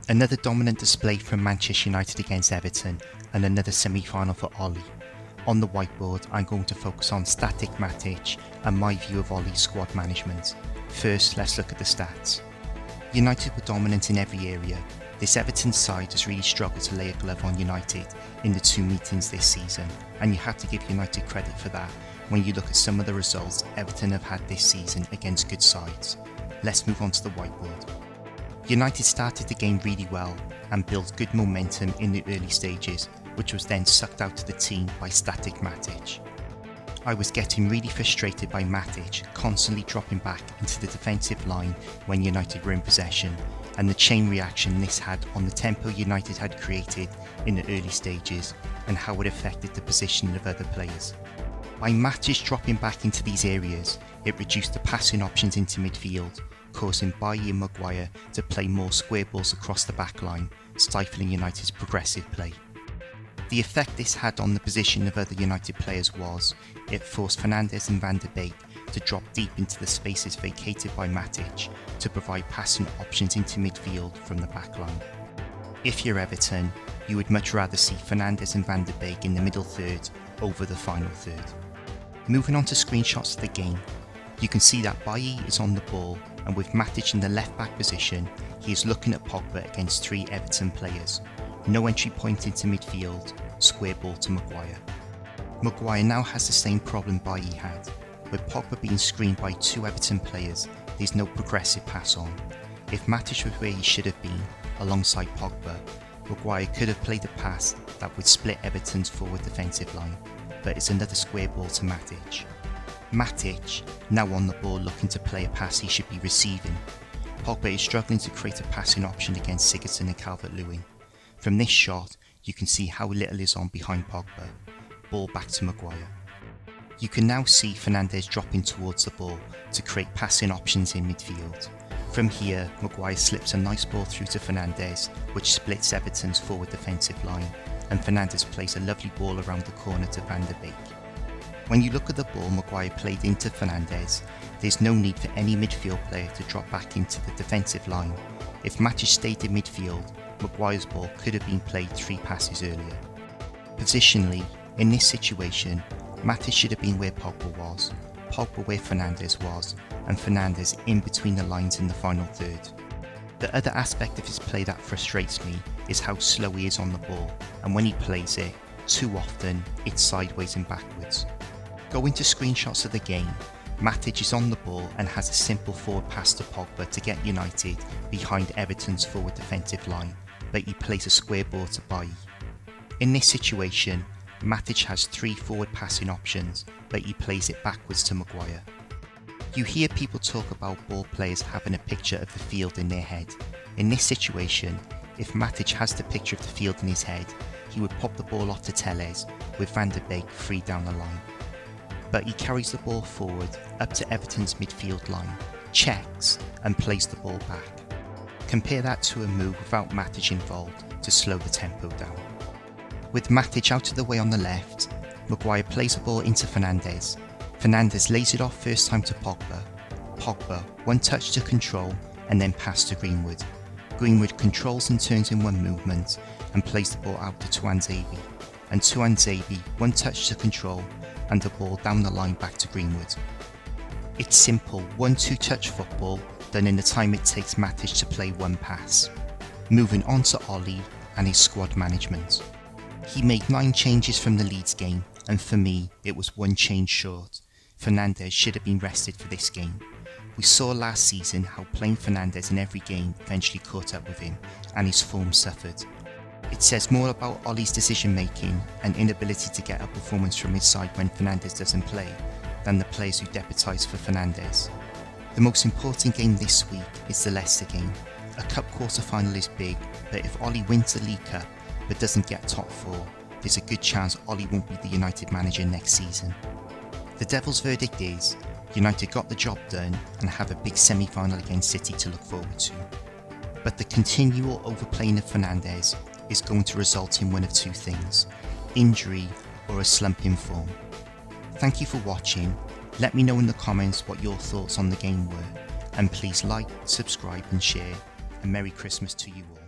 Another dominant display from Manchester United against Everton, and another semi-final for Ollie. On the whiteboard, I'm going to focus on static Matic and my view of Ollie's squad management. First, let's look at the stats. United were dominant in every area. This Everton side has really struggled to lay a glove on United in the 2 meetings this season, and you have to give United credit for that when you look at some of the results Everton have had this season against good sides. Let's move on to the whiteboard. United started the game really well and built good momentum in the early stages, which was then sucked out to the team by static Matic. I was getting really frustrated by Matic constantly dropping back into the defensive line when United were in possession, and the chain reaction this had on the tempo United had created in the early stages and how it affected the positioning of other players. By Matic dropping back into these areas, it reduced the passing options into midfield, causing Bailly and Maguire to play more square balls across the back line, stifling United's progressive play. The effect this had on the position of other United players was, it forced Fernandes and Van der Beek to drop deep into the spaces vacated by Matic to provide passing options into midfield from the back line. If you're Everton, you would much rather see Fernandes and Van der Beek in the middle third over the final third. Moving on to screenshots of the game, you can see that Bailly is on the ball, and with Matic in the left back position, he is looking at Pogba against 3 Everton players. No entry point into midfield, square ball to Maguire. Maguire now has the same problem Bailly had. With Pogba being screened by 2 Everton players, there's no progressive pass on. If Matic was where he should have been, alongside Pogba, Maguire could have played a pass that would split Everton's forward defensive line, but it's another square ball to Matic. Matic, now on the ball looking to play a pass he should be receiving. Pogba is struggling to create a passing option against Sigurdsson and Calvert-Lewin. From this shot, you can see how little is on behind Pogba. Ball back to Maguire. You can now see Fernandes dropping towards the ball to create passing options in midfield. From here, Maguire slips a nice ball through to Fernandes, which splits Everton's forward defensive line, and Fernandes plays a lovely ball around the corner to Van der Beek. When you look at the ball Maguire played into Fernandes, there's no need for any midfield player to drop back into the defensive line. If Matic stayed in midfield, Maguire's ball could have been played 3 passes earlier. Positionally, in this situation, Matic should have been where Pogba was, Pogba where Fernandes was, and Fernandes in between the lines in the final third. The other aspect of his play that frustrates me is how slow he is on the ball, and when he plays it, too often it's sideways and backwards. Going to screenshots of the game, Matic is on the ball and has a simple forward pass to Pogba to get United behind Everton's forward defensive line, but he plays a square ball to Bailly. In this situation, Matic has 3 forward passing options, but he plays it backwards to Maguire. You hear people talk about ball players having a picture of the field in their head. In this situation, if Matic has the picture of the field in his head, he would pop the ball off to Telles with Van der Beek free down the line. But he carries the ball forward up to Everton's midfield line, checks and plays the ball back. Compare that to a move without Matic involved to slow the tempo down. With Matic out of the way on the left, Maguire plays the ball into Fernandes. Fernandes lays it off first time to Pogba. Pogba, 1 touch to control and then pass to Greenwood. Greenwood controls and turns in 1 movement and plays the ball out to Tuanzebe. And Tuanzebe, 1 touch to control and the ball down the line back to Greenwood. It's simple 1-2 touch football done in the time it takes Matic to play 1 pass. Moving on to Ollie and his squad management. He made 9 changes from the Leeds game, and for me it was 1 change short. Fernandes should have been rested for this game. We saw last season how playing Fernandes in every game eventually caught up with him and his form suffered. It says more about Ollie's decision making and inability to get a performance from his side when Fernandes doesn't play than the players who deputise for Fernandes. The most important game this week is the Leicester game. A cup quarter final is big, but if Ollie wins the League Cup but doesn't get top 4, there's a good chance Ollie won't be the United manager next season. The Devils' verdict is, United got the job done and have a big semi-final against City to look forward to. But the continual overplaying of Fernandes is going to result in one of 2 things, injury or a slump in form. Thank you for watching. Let me know in the comments what your thoughts on the game were, and please like, subscribe and share, and Merry Christmas to you all.